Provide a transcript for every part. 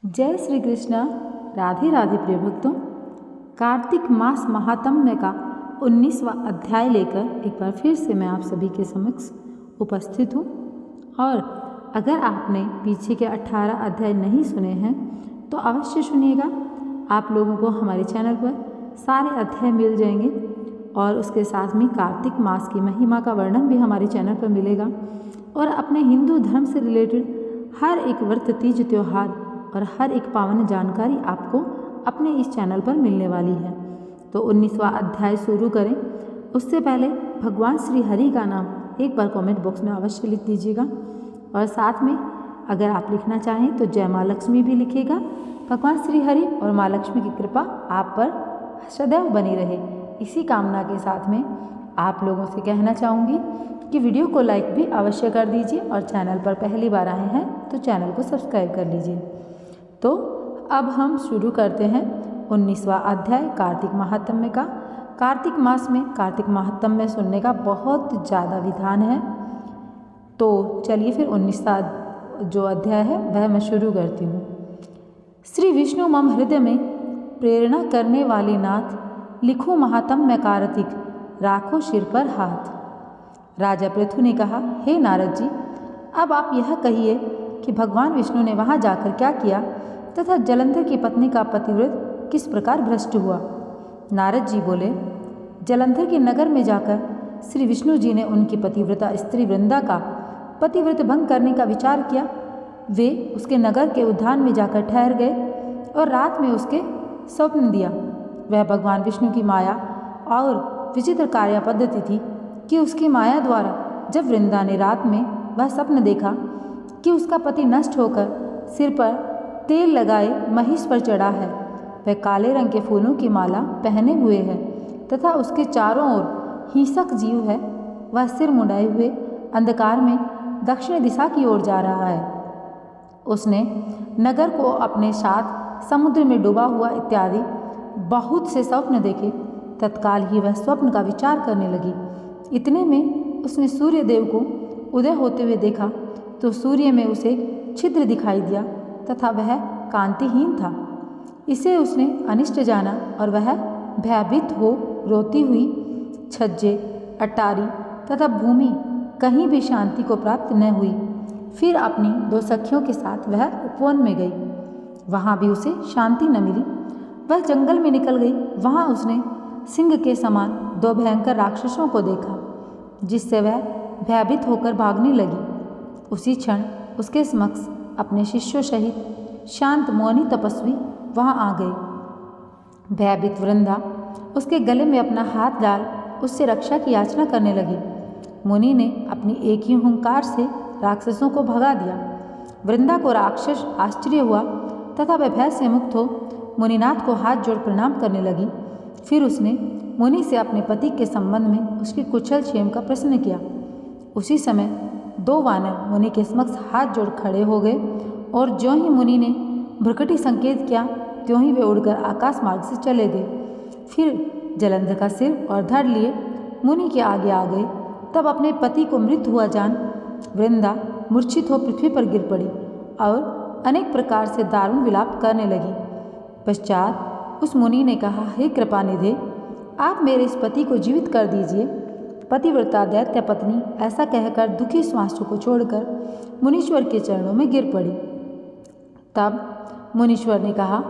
जय श्री कृष्ण। राधे राधे प्रिय भक्तों, कार्तिक मास महात्म्य का 19वां अध्याय लेकर एक बार फिर से मैं आप सभी के समक्ष उपस्थित हूँ। और अगर आपने पीछे के 18 अध्याय नहीं सुने हैं तो अवश्य सुनिएगा। आप लोगों को हमारे चैनल पर सारे अध्याय मिल जाएंगे और उसके साथ में कार्तिक मास की महिमा का वर्णन भी हमारे चैनल पर मिलेगा। और अपने हिंदू धर्म से रिलेटेड हर एक व्रत, तीज, त्यौहार और हर एक पावन जानकारी आपको अपने इस चैनल पर मिलने वाली है। तो 19वां अध्याय शुरू करें उससे पहले भगवान श्री हरि का नाम एक बार कमेंट बॉक्स में अवश्य लिख दीजिएगा। और साथ में अगर आप लिखना चाहें तो जय माँ लक्ष्मी भी लिखिएगा। भगवान श्री हरि और माँ लक्ष्मी की कृपा आप पर सदैव बनी रहे, इसी कामना के साथ में आप लोगों से कहना चाहूँगी कि वीडियो को लाइक भी अवश्य कर दीजिए और चैनल पर पहली बार आए हैं तो चैनल को सब्सक्राइब कर लीजिए। तो अब हम शुरू करते हैं 19वां अध्याय कार्तिक महात्म्य का। कार्तिक मास में कार्तिक महात्म्य सुनने का बहुत ज़्यादा विधान है। तो चलिए फिर 19वां जो अध्याय है वह मैं शुरू करती हूँ। श्री विष्णु मम हृदय में प्रेरणा करने वाले नाथ, लिखो महात्म्य कार्तिक, राखो सिर पर हाथ। राजा पृथु ने कहा, हे नारद जी, अब आप यह कहिए कि भगवान विष्णु ने वहाँ जाकर क्या किया तथा जलंधर की पत्नी का पतिव्रत किस प्रकार भ्रष्ट हुआ। नारद जी बोले, जलंधर के नगर में जाकर श्री विष्णु जी ने उनकी पतिव्रता स्त्री वृंदा का पतिव्रत भंग करने का विचार किया। वे उसके नगर के उद्यान में जाकर ठहर गए और रात में उसके स्वप्न दिया। वह भगवान विष्णु की माया और विचित्र कार्य पद्धति थी कि उसकी माया द्वारा जब वृंदा ने रात में वह स्वप्न देखा कि उसका पति नष्ट होकर सिर पर तेल लगाए महिष पर चढ़ा है, वह काले रंग के फूलों की माला पहने हुए है तथा उसके चारों ओर हिंसक जीव है, वह सिर मुंडाए हुए अंधकार में दक्षिण दिशा की ओर जा रहा है। उसने नगर को अपने साथ समुद्र में डूबा हुआ इत्यादि बहुत से स्वप्न देखे। तत्काल ही वह स्वप्न का विचार करने लगी। इतने में उसने सूर्य देव को उदय होते हुए देखा तो सूर्य में उसे छिद्र दिखाई दिया तथा वह कांतिहीन था। इसे उसने अनिष्ट जाना और वह भयभीत हो रोती हुई छज्जे, अटारी तथा भूमि कहीं भी शांति को प्राप्त न हुई। फिर अपनी 2 सखियों के साथ वह उपवन में गई, वहाँ भी उसे शांति न मिली। वह जंगल में निकल गई, वहाँ उसने सिंह के समान 2 भयंकर राक्षसों को देखा, जिससे वह भयभीत होकर भागने लगी। उसी क्षण उसके समक्ष अपने शिष्यों सहित शांत मौनी तपस्वी वहाँ आ गए। भयभीत वृंदा उसके गले में अपना हाथ डाल उससे रक्षा की याचना करने लगी। मुनि ने अपनी एक ही हुंकार से राक्षसों को भगा दिया। वृंदा को राक्षस आश्चर्य हुआ तथा वह भय से मुक्त हो मुनिनाथ को हाथ जोड़ प्रणाम करने लगी। फिर उसने मुनि से अपने पति के संबंध में उसकी कुशल क्षेम का प्रश्न किया। उसी समय 2 वानर मुनि के समक्ष हाथ जोड़ खड़े हो गए और ज्यों ही मुनि ने भ्रुकुटी संकेत किया त्यों ही वे उड़कर आकाश मार्ग से चले गए। फिर जलंधर का सिर और धड़ लिए मुनि के आगे आ गए। तब अपने पति को मृत हुआ जान वृंदा मूर्छित हो पृथ्वी पर गिर पड़ी और अनेक प्रकार से दारुण विलाप करने लगी। पश्चात उस मुनि ने कहा, हे कृपानिधे, आप मेरे इस पति को जीवित कर दीजिए। पतिव्रता दैत्य पत्नी ऐसा कहकर दुखी श्वासों को छोड़कर मुनीश्वर के चरणों में गिर पड़ी। तब मुनीश्वर ने कहा,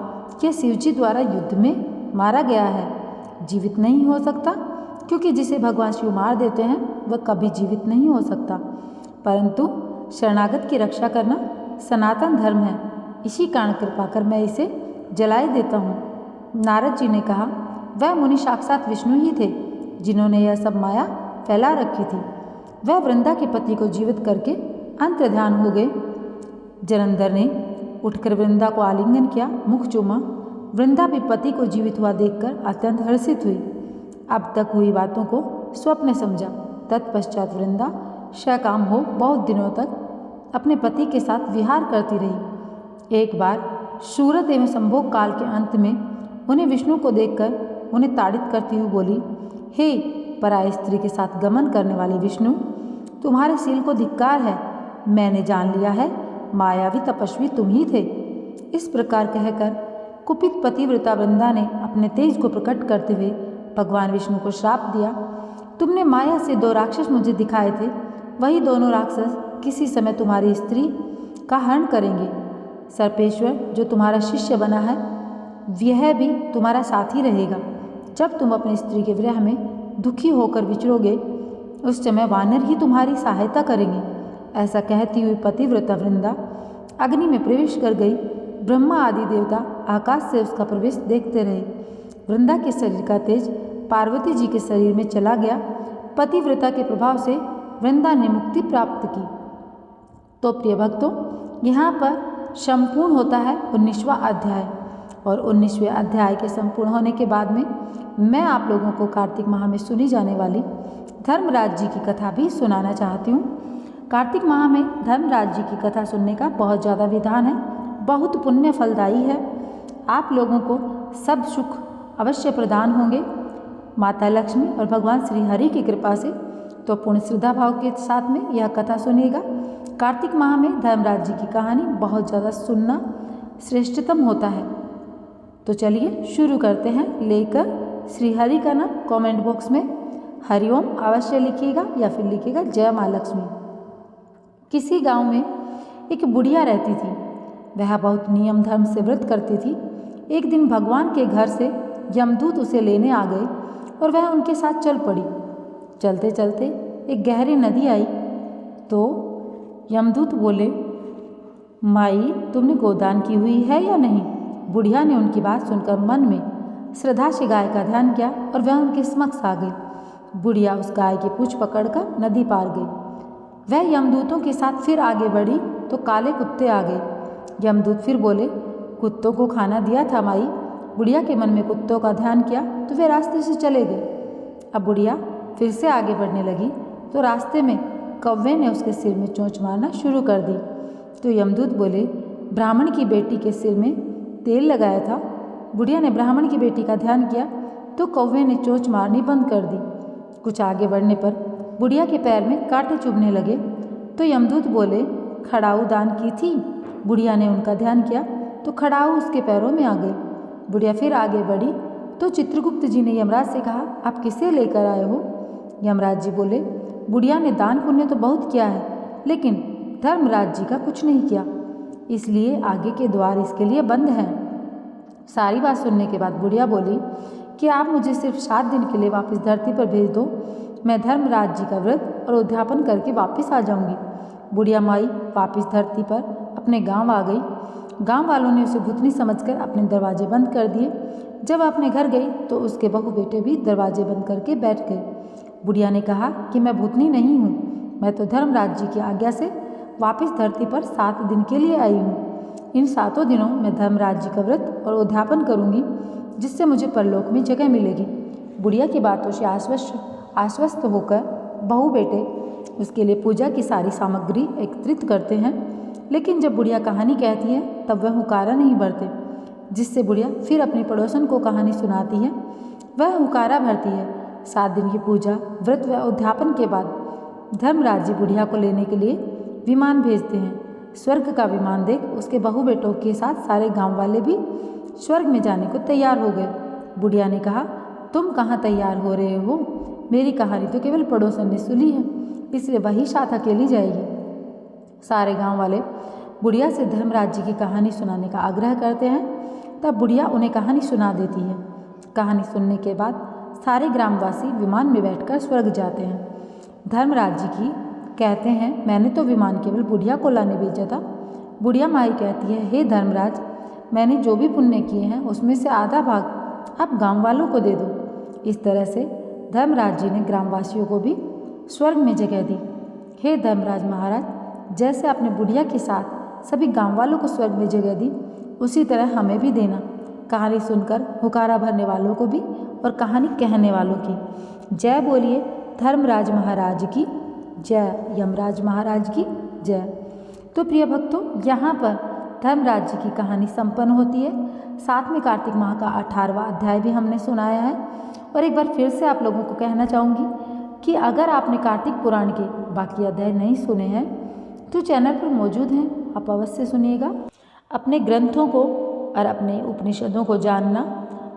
यह शिवजी द्वारा युद्ध में मारा गया है, जीवित नहीं हो सकता, क्योंकि जिसे भगवान शिव मार देते हैं वह कभी जीवित नहीं हो सकता। परंतु शरणागत की रक्षा करना सनातन धर्म है, इसी कारण कृपा कर मैं इसे जलाए देता हूँ। नारद जी ने कहा, वह मुनि साक्षात विष्णु ही थे जिन्होंने यह सब माया फैला रखी थी। वह वृंदा के पति को जीवित करके अंतर्ध्यान हो गए। जलंधर ने उठकर वृंदा को आलिंगन किया, मुख चूमा। वृंदा भी पति को जीवित हुआ देखकर अत्यंत हर्षित हुई। अब तक हुई बातों को स्वप्न समझा। तत्पश्चात वृंदा सकाम हो बहुत दिनों तक अपने पति के साथ विहार करती रही। एक बार सूरत एवं संभोग काल के अंत में उन्हें विष्णु को देखकर उन्हें ताड़ित करती हुई बोली, हे पराय स्त्री के साथ गमन करने वाले विष्णु, तुम्हारे शील को धिक्कार है। मैंने जान लिया है मायावी तपस्वी तुम ही थे। इस प्रकार कहकर कुपित पतिव्रता वृंदा ने अपने तेज को प्रकट करते हुए भगवान विष्णु को श्राप दिया। तुमने माया से 2 राक्षस मुझे दिखाए थे, वही दोनों राक्षस किसी समय तुम्हारी स्त्री का हरण करेंगे। सर्पेश्वर जो तुम्हारा शिष्य बना है वह भी तुम्हारा साथी रहेगा। जब तुम अपनी स्त्री के विरह में दुखी होकर विचरोगे उस समय वानर ही तुम्हारी सहायता करेंगे। ऐसा कहती हुई पतिव्रता वृंदा अग्नि में प्रवेश कर गई। ब्रह्मा आदि देवता आकाश से उसका प्रवेश देखते रहे। वृंदा के शरीर का तेज पार्वती जी के शरीर में चला गया। पतिव्रता के प्रभाव से वृंदा ने मुक्ति प्राप्त की। तो प्रिय भक्तों, यहाँ पर संपूर्ण होता है 19वां अध्याय, और 19वें अध्याय के संपूर्ण होने के बाद में मैं आप लोगों को कार्तिक माह में सुनी जाने वाली धर्मराज जी की कथा भी सुनाना चाहती हूँ। कार्तिक माह में धर्मराज जी की कथा सुनने का बहुत ज़्यादा विधान है, बहुत पुण्य फलदायी है। आप लोगों को सब सुख अवश्य प्रदान होंगे माता लक्ष्मी और भगवान श्री हरि की कृपा से। तो पूर्ण श्रद्धा भाव के साथ में यह कथा सुनिएगा। कार्तिक माह में धर्मराज जी की कहानी बहुत ज़्यादा सुनना श्रेष्ठतम होता है। तो चलिए शुरू करते हैं। लेकर श्री हरि का नाम कमेंट बॉक्स में हरिओम अवश्य लिखिएगा या फिर लिखिएगा जय माँ लक्ष्मी। किसी गांव में एक बुढ़िया रहती थी। वह बहुत नियम धर्म से व्रत करती थी। एक दिन भगवान के घर से यमदूत उसे लेने आ गए और वह उनके साथ चल पड़ी। चलते चलते एक गहरी नदी आई तो यमदूत बोले, माई तुमने गोदान की हुई है या नहीं? बुढ़िया ने उनकी बात सुनकर मन में श्रद्धा से गाय का ध्यान किया और वह उनके समक्ष आ गई। बुढ़िया उस गाय की पूंछ पकड़कर नदी पार गई। वह यमदूतों के साथ फिर आगे बढ़ी तो काले कुत्ते आ गए। यमदूत फिर बोले, कुत्तों को खाना दिया था माई। बुढ़िया के मन में कुत्तों का ध्यान किया तो वे रास्ते से चले गए। अब बुढ़िया फिर से आगे बढ़ने लगी तो रास्ते में कौवे ने उसके सिर में चोंच मारना शुरू कर दी। तो यमदूत बोले, ब्राह्मण की बेटी के सिर में तेल लगाया था। बुढ़िया ने ब्राह्मण की बेटी का ध्यान किया तो कौवे ने चोंच मारनी बंद कर दी। कुछ आगे बढ़ने पर बुढ़िया के पैर में कांटे चुभने लगे तो यमदूत बोले, खड़ाऊ दान की थी। बुढ़िया ने उनका ध्यान किया तो खड़ाऊ उसके पैरों में आ गई। बुढ़िया फिर आगे बढ़ी तो चित्रगुप्त जी ने यमराज से कहा, आप किसे लेकर आए हो? यमराज जी बोले, बुढ़िया ने दान पुण्य तो बहुत किया है लेकिन धर्मराज जी का कुछ नहीं किया, इसलिए आगे के द्वार इसके लिए बंद हैं। सारी बात सुनने के बाद बुढ़िया बोली कि आप मुझे सिर्फ 7 दिन के लिए वापस धरती पर भेज दो, मैं धर्मराज जी का व्रत और उद्यापन करके वापस आ जाऊंगी। बुढ़िया माई वापस धरती पर अपने गांव आ गई। गांव वालों ने उसे भूतनी समझकर अपने दरवाजे बंद कर दिए। जब अपने घर गई तो उसके बहू बेटे भी दरवाजे बंद करके बैठ गए। बुढ़िया ने कहा कि मैं भूतनी नहीं हूँ, मैं तो धर्मराज जी की आज्ञा से वापस धरती पर 7 दिन के लिए आई हूँ। इन 7 दिनों में धर्मराज जी का व्रत और उद्यापन करूँगी जिससे मुझे परलोक में जगह मिलेगी। बुढ़िया की बातों से आश्वस्त होकर बहू बेटे उसके लिए पूजा की सारी सामग्री एकत्रित करते हैं। लेकिन जब बुढ़िया कहानी कहती है तब वह हुकारा नहीं भरते, जिससे बुढ़िया फिर अपनी पड़ोसन को कहानी सुनाती है। वह हुकारा भरती है। 7 दिन की पूजा व्रत व उद्यापन के बाद धर्मराज जी बुढ़िया को लेने के लिए विमान भेजते हैं। स्वर्ग का विमान देख उसके बहू बेटों के साथ सारे गांव वाले भी स्वर्ग में जाने को तैयार हो गए। बुढ़िया ने कहा, तुम कहाँ तैयार हो रहे हो? मेरी कहानी तो केवल पड़ोसन ने सुनी है, इसलिए वही साथ अकेली जाएगी। सारे गांव वाले बुढ़िया से धर्मराज जी की कहानी सुनाने का आग्रह करते हैं। तब बुढ़िया उन्हें कहानी सुना देती है। कहानी सुनने के बाद सारे ग्रामवासी विमान में बैठकर स्वर्ग जाते हैं। धर्मराज जी की कहते हैं, मैंने तो विमान केवल बुढ़िया को लाने भेजा था। बुढ़िया माई कहती है, हे धर्मराज, मैंने जो भी पुण्य किए हैं उसमें से आधा भाग आप गांव वालों को दे दो। इस तरह से धर्मराज जी ने ग्रामवासियों को भी स्वर्ग में जगह दी। हे धर्मराज महाराज, जैसे आपने बुढ़िया के साथ सभी गांव वालों को स्वर्ग में जगह दी, उसी तरह हमें भी देना। कहानी सुनकर हुकारा भरने वालों को भी और कहानी कहने वालों की जय बोलिए। धर्मराज महाराज की जय, यमराज महाराज की जय। तो प्रिय भक्तों, यहाँ पर धर्मराज जी की कहानी संपन्न होती है। साथ में कार्तिक माह का 18वां अध्याय भी हमने सुनाया है। और एक बार फिर से आप लोगों को कहना चाहूँगी कि अगर आपने कार्तिक पुराण के बाकी अध्याय नहीं सुने हैं तो चैनल पर मौजूद हैं, आप अवश्य सुनिएगा। अपने ग्रंथों को और अपने उपनिषदों को जानना,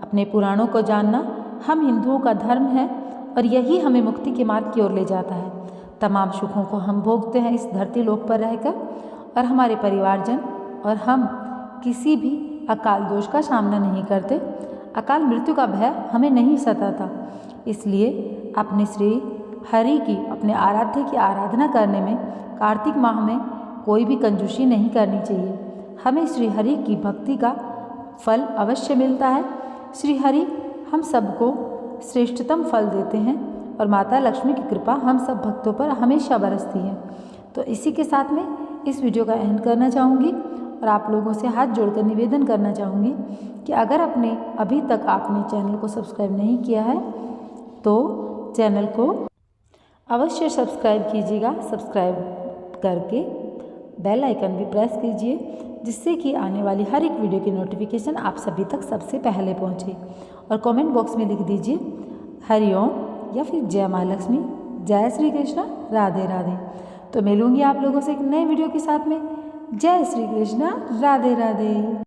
अपने पुराणों को जानना हम हिंदुओं का धर्म है और यही हमें मुक्ति के मार्ग की ओर ले जाता है। तमाम सुखों को हम भोगते हैं इस धरती लोक पर रहकर और हमारे परिवारजन और हम किसी भी अकाल दोष का सामना नहीं करते। अकाल मृत्यु का भय हमें नहीं सताता। इसलिए अपने श्री हरि की, अपने आराध्य की आराधना करने में कार्तिक माह में कोई भी कंजूसी नहीं करनी चाहिए। हमें श्री हरि की भक्ति का फल अवश्य मिलता है। श्री हरि हम सबको श्रेष्ठतम फल देते हैं और माता लक्ष्मी की कृपा हम सब भक्तों पर हमेशा बरसती है। तो इसी के साथ में इस वीडियो का एंड करना चाहूँगी और आप लोगों से हाथ जोड़कर निवेदन करना चाहूँगी कि अगर अभी तक आपने चैनल को सब्सक्राइब नहीं किया है तो चैनल को अवश्य सब्सक्राइब कीजिएगा। सब्सक्राइब करके बेल आइकन भी प्रेस कीजिए जिससे कि आने वाली हर एक वीडियो की नोटिफिकेशन आप सभी तक सबसे पहले पहुंचे। और कमेंट बॉक्स में लिख दीजिए हरिओम या फिर जय माँ लक्ष्मी, जय श्री कृष्ण, राधे राधे। तो मिलूंगी आप लोगों से एक नए वीडियो के साथ में। जय श्री कृष्ण, राधे राधे।